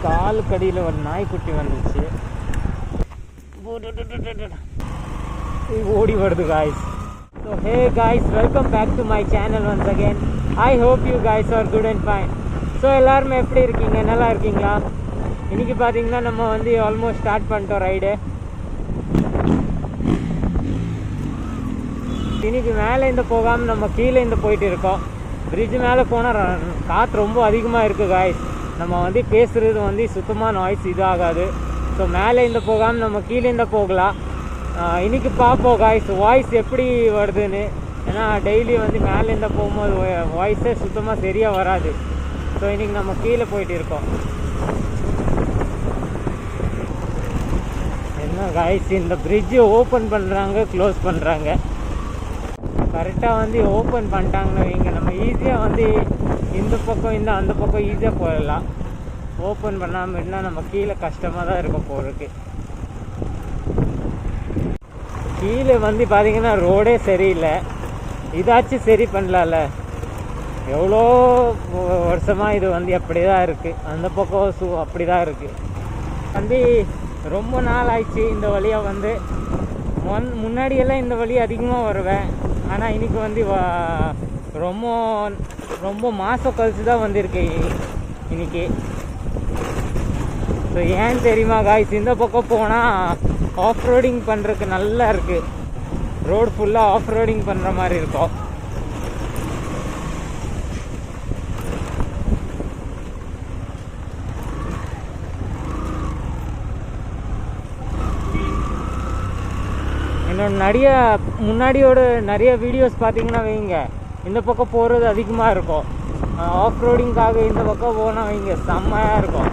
கால் கடியில் ஒரு நாய்க்குட்டி வந்துச்சு, ஓடி வருது guys. So hey guys, welcome back to my channel once again. I hope you guys are good and fine. So எல்லாருமே எப்படி இருக்கீங்க? நல்லா இருக்கீங்களா? இன்றைக்கி பார்த்தீங்கன்னா நம்ம வந்து ஆல்மோஸ்ட் ஸ்டார்ட் பண்ணிட்டோம் ரைடு. இன்றைக்கி மேலேருந்து போகாமல் நம்ம கீழேருந்து போயிட்டு இருக்கோம். பிரிட்ஜ் மேலே போனால் காற்று ரொம்ப அதிகமாக இருக்குது காய்ஸ். நம்ம வந்து பேசுகிறது வந்து சுத்தமாக நாய்ஸ் இதாகாது. ஸோ மேலேருந்து போகாமல் நம்ம கீழேருந்து போகலாம். இன்றைக்கி பார்ப்போம் காய்ஸ் வாய்ஸ் எப்படி வருதுன்னு. ஏன்னா டெய்லி வந்து மேலேருந்து போகும்போது வாய்ஸே சுத்தமாக சரியாக வராது. ஸோ இன்றைக்கி நம்ம கீழே போயிட்டு இருக்கோம். என்ன காய்ஸ், இந்த பிரிட்ஜு ஓப்பன் பண்ணுறாங்க, க்ளோஸ் பண்ணுறாங்க. கரெக்டாக வந்து ஓப்பன் பண்ணிட்டாங்கன்னு வைங்க, நம்ம ஈஸியாக வந்து இந்த பக்கம் அந்த பக்கம் ஈஸியாக போயிடலாம். ஓப்பன் பண்ணாமல் இருந்தால் நம்ம கீழே கஷ்டமாக தான் இருக்கும் போகிறதுக்கு. கீழே வந்து பார்த்திங்கன்னா ரோடே சரியில்லை. இதாச்சும் சரி பண்ணலாம்ல. எவ்வளோ வருஷமாக இது வந்து அப்படி தான் இருக்குது. அந்த பக்கம் அப்படி தான் இருக்குது. வந்து ரொம்ப நாள் ஆயிடுச்சு இந்த வழியாக வந்து. முன்னாடியெல்லாம் இந்த வழி அதிகமாக வருவேன். ஆனால் இன்றைக்கி வந்து ரொம்ப மாதம் கழிச்சு தான் வந்திருக்கு இன்றைக்கி. ஸோ ஏன் தெரியுமா காய்ஸ், இந்த பக்கம் போனால் ஆஃப் ரோடிங் பண்ணுறதுக்கு நல்லா இருக்குது. ரோடு ஃபுல்லாக ஆஃப் ரோடிங் பண்ணுற மாதிரி இருக்கும். என்னோட முன்னாடியோட நிறைய வீடியோஸ் பார்த்தீங்கன்னா வைங்க, இந்த பக்கம் போகிறது அதிகமாக இருக்கும். ஆஃப் ரோடிங்காக இந்த பக்கம் போனால் வைங்க செம்மையாக இருக்கும்.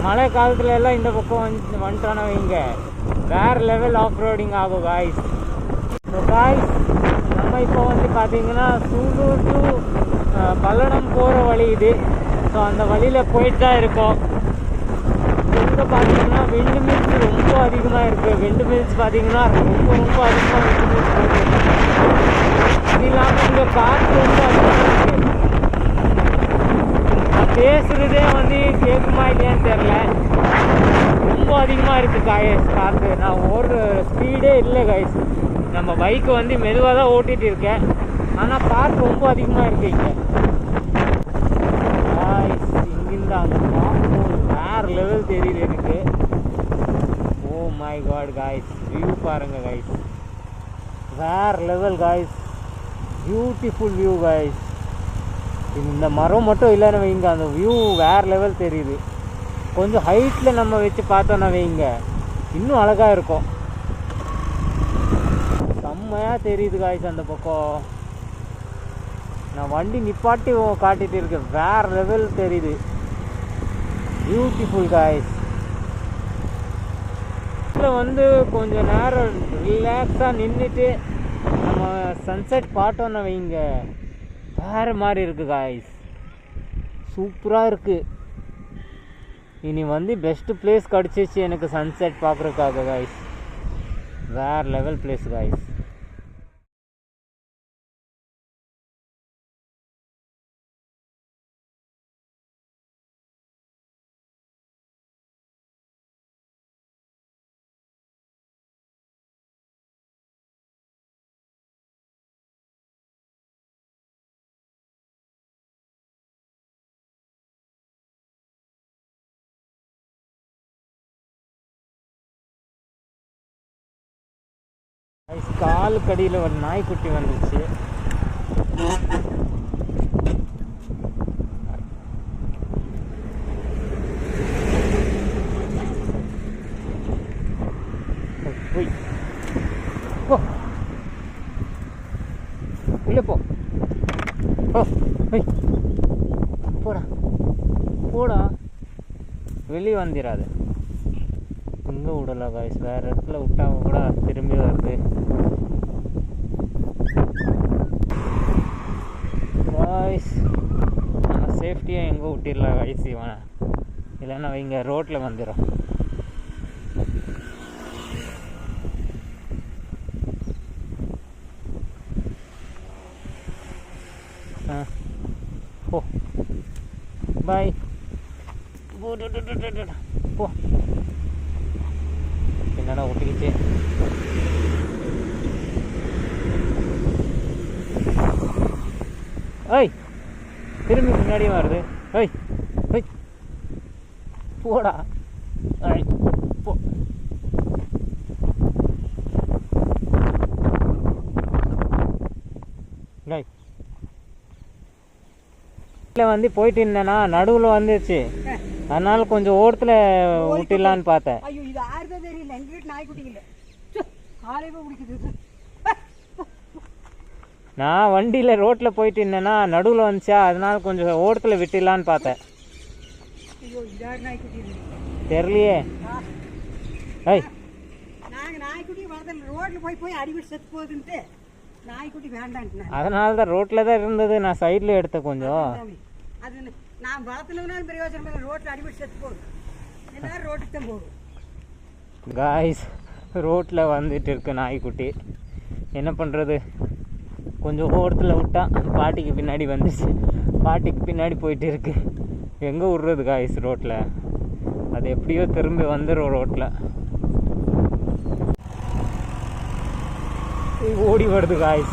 மழை காலத்துல எல்லாம் இந்த பக்கம் வந்துட்டோன்னா வைங்க வேறு லெவல் ஆஃப் ரோடிங் ஆகும் காய்ஸ். ஸோ காய்ஸ், நம்ம இப்போ வந்து பார்த்தீங்கன்னா சூலூர் டு பல்லடம் போகிற வழி இது. ஸோ அந்த வழியில் போயிட்டு தான் இருக்கோம். இங்கே பார்த்தீங்கன்னா விண்டு மில்ஸ் ரொம்ப அதிகமாக இருக்குது. விண்டு மில்ஸ் பார்த்தீங்கன்னா ரொம்ப அதிகமாக விண்டு மில்ஸ் போயிட்டு. அது இல்லாமல் இங்கே காற்று ரொம்ப அதிகமாக இருக்குது. பேசுகிறதே வந்து கேட்குமா இல்லையான்னு தெரில. ரொம்ப அதிகமாக இருக்குது காற்று. நான் ஓடுற ஸ்பீடே இல்லை காய்ஸ். நம்ம பைக்கு வந்து மெதுவாக தான் ஓட்டிகிட்டு இருக்கேன். ஆனால் காற்று ரொம்ப அதிகமாக இருக்குது இங்கே காய்ஸ். இங்கிருந்து அங்கே பார்க்கும்போது வேறு லெவல் தெரியுது எனக்கு. Oh my god guys, view பாருங்கள் காய்ஸ், வேறு level guys. Beautiful view guys. இந்த மரம் மட்டும் இல்லைன்னு வைங்க, அந்த வியூ வேறு லெவல் தெரியுது. கொஞ்சம் ஹைட்டில் நம்ம வச்சு பார்த்தோன்னா வைங்க இன்னும் அழகாக இருக்கும். செம்மையாக தெரியுது காய்ஸ் அந்த பக்கம். நான் வண்டி நிப்பாட்டி காட்டிகிட்டு இருக்கேன், வேறு லெவல் தெரியுது. Beautiful guys. இதில் வந்து கொஞ்சம் நேரம் ரிலாக்ஸாக நின்றுட்டு நம்ம சன்செட் பார்த்தோன்னா வைங்க வேறு மாதிரி இருக்குது காய்ஸ். சூப்பராக இருக்குது. இனி வந்து பெஸ்ட்டு பிளேஸ் கிடச்சிச்சு எனக்கு சன்செட் பார்க்குறதுக்காக காய்ஸ். வேறு லெவல் பிளேஸ் காய்ஸ். கால் கடியில் ஒரு நாய்க்குட்டி வந்துச்சு. போ இல்லை போ போடா போடா, வெளியே வந்துடாது. இங்கே விடலை காய்ஸ், வேறு இடத்துல விட்டாங்க கூட திரும்பி வருது காய்ஸ். நம்ம சேஃப்டியாக எங்கே விட்டிடலாம் காய்ஸ் இவனை, இல்லைன்னா இங்கே ரோட்டில் வந்துடும். ஓ பாய். போ என்னடா ஒட்டிக்கிச்சு. ஏய் திரும்பி முன்னாடியே வருது. ஏய் ஏய் போடா. ஏய் போ. ஏய் வந்து போயிட்டு இருந்தேன்னா நடுவில் வந்துருச்சு, அதனால கொஞ்சம் ஓரத்தில் விட்டுடலான்னு பார்த்தேன். நான் வண்டியில் ரோட்டில் போயிட்டு இருந்தேன்னா நடுவில் வந்துச்சா, அதனால கொஞ்சம் ஓரத்தில் விட்டுடலான்னு பார்த்தேன். தெரியலையே. ஐய் அதனால தான் ரோட்டில் தான் இருந்தது, நான் சைடில் எடுத்தேன் கொஞ்சம். காய்ஸ் ரோட்டில் வந்துட்டு இருக்கு நாய்க்குட்டி, என்ன பண்ணுறது, கொஞ்சம் ஓரத்தில் விட்டா பாட்டிக்கு பின்னாடி வந்துச்சு, பாட்டிக்கு பின்னாடி போயிட்டு இருக்கு. எங்கே விட்றது காய்ஸ் ரோட்டில், அது எப்படியோ திரும்பி வந்துடும் ரோட்டில். ஓடி வருது காய்ஸ்,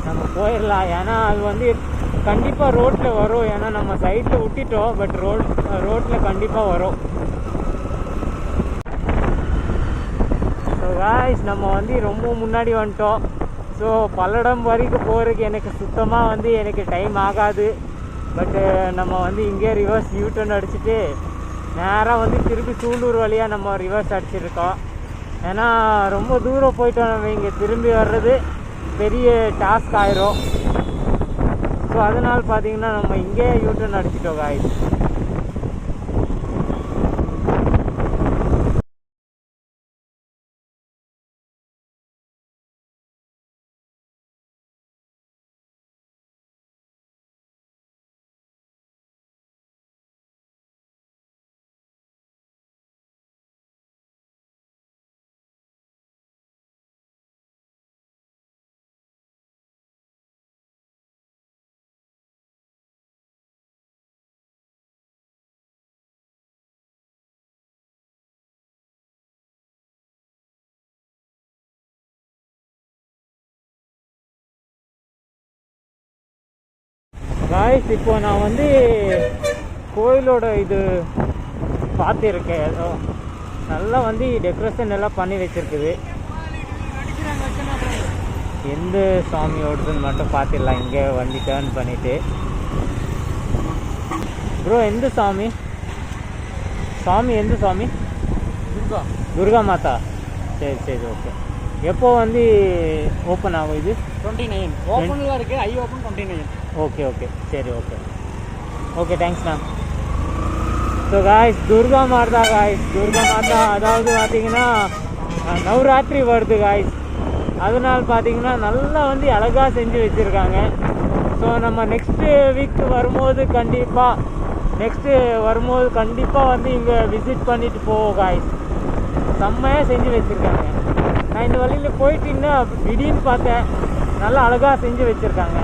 நம்ம போயிடலாம். ஏன்னா அது வந்து கண்டிப்பாக ரோட்டில் வரும், ஏன்னா நம்ம சைட்டில் விட்டுட்டோம், பட் ரோட்டில் கண்டிப்பாக வரும். ஸோ காய்ஸ் நம்ம வந்து ரொம்ப முன்னாடி வந்துட்டோம். ஸோ பல்லடம் வரைக்கும் போகிறதுக்கு எனக்கு சுத்தமாக வந்து எனக்கு டைம் ஆகாது. பட்டு நம்ம வந்து இங்கே ரிவர்ஸ் யூட்டர்ன் அடிச்சுட்டு நேராக வந்து திருப்பி சூலூர் வழியாக நம்ம ரிவர்ஸ் அடிச்சிருக்கோம். ஏன்னா ரொம்ப தூரம் போயிட்டோம், நம்ம இங்கே திரும்பி வர்றது பெரிய டாஸ்க் ஆயிரும். ஸோ அதனால் பார்த்தீங்கன்னா நம்ம இங்கே யூட்டர்ன் அடிச்சிட்டோம் காய்ஸ். காய்ஸ் இப்போ நான் வந்து கோயிலோட இது பார்த்துருக்கேன், ஏதோ நல்லா வந்து டெக்கரேஷன் எல்லாம் பண்ணி வச்சுருக்குது. எந்த சாமியோடதுன்னு மட்டும் பார்த்துடலாம். இங்கே வண்டி டேர்ன் பண்ணிவிட்டு. ப்ரோ எந்த சாமி? சாமி எந்த சாமி? துர்கா மாதா. சரி சரி ஓகே. எப்போ வந்து ஓப்பன் ஆகும் இது? 29 ஓப்பனில் இருக்குது, ஐ ஓப்பன் 29. ஓகே ஓகே சரி ஓகே ஓகே தேங்க்ஸ்ண்ணா. So guys Durga Mata guys, Durga மாதா அதாவது பார்த்தீங்கன்னா நவராத்திரி வருது காய்ஸ், அதனால் பார்த்தீங்கன்னா நல்லா வந்து அழகாக செஞ்சு வச்சுருக்காங்க. ஸோ நம்ம நெக்ஸ்ட்டு வீக் வரும்போது கண்டிப்பாக வந்து இங்கே விசிட் பண்ணிவிட்டு போவோம் காய்ஸ். செம்மையாக செஞ்சு வச்சுருக்காங்க. நான் இந்த வழியில் போயிட்டீங்கன்னா திடீர்னு பார்த்தேன், நல்லா அழகாக செஞ்சு வச்சுருக்காங்க.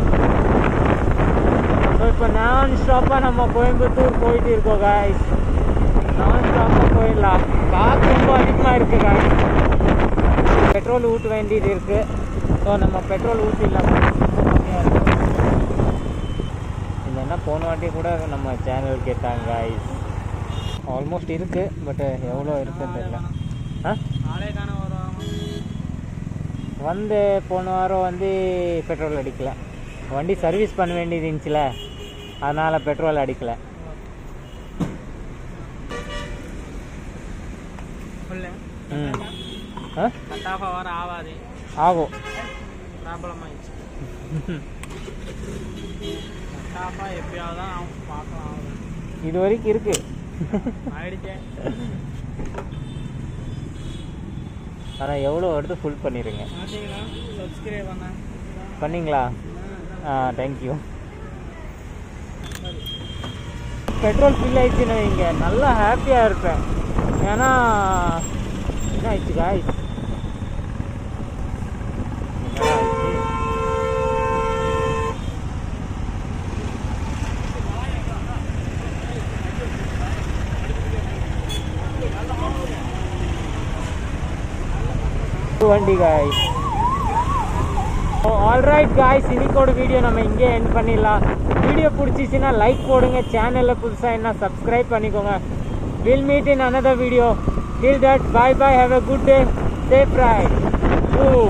ஸோ இப்போ நான் ஸ்டாப்பாக நம்ம கோயம்புத்தூர் போயிட்டு இருக்கோம் காய்ஸ். நான் ஸ்டாப்பாக போயிடலாம். காற்று ரொம்ப அதிகமாக இருக்குது காய்ஸ், பெட்ரோல் ஊற்ற வேண்டியது இருக்குது. ஸோ நம்ம பெட்ரோல் ஊற்றிடலாம். இல்லைன்னா போன வாட்டி கூட நம்ம சேனல் கேட்டாங்க காய்ஸ். ஆல்மோஸ்ட் இருக்குது, பட் எவ்வளோ இருக்குன்னு தெரியல. வந்து போன வாரம் வந்து பெட்ரோல் அடிக்கலை, வண்டி சர்வீஸ் பண்ண வேண்டியது இருந்துச்சுல, அதனால் பெட்ரோல் அடிக்கலை. ஆகும் இது வரைக்கும் இருக்கு. ஆனால் எவ்வளோ வருது ஃபுல் பண்ணிடுங்க. பண்ணிங்களா? தேங்க்யூ. பெட்ரோல் ஃபில் ஆயிடுச்சுன்னு வைங்க, நல்லா ஹாப்பியாக இருப்பேன். ஏன்னா என்ன ஆயிடுச்சு காய்ஸ், வண்டி காய்ஸ். ஆல்ரைட் காய்ஸ், இன்னைக்கோட வீடியோ நம்ம இங்கே எண்ட் பண்ணிடலாம். வீடியோ பிடிச்சிச்சின்னா லைக் போடுங்க, சேனலில் புதுசாக என்ன சப்ஸ்கிரைப் பண்ணிக்கோங்க. Will meet in another video. Till that, bye bye, have a good day, safe ride. Ooh.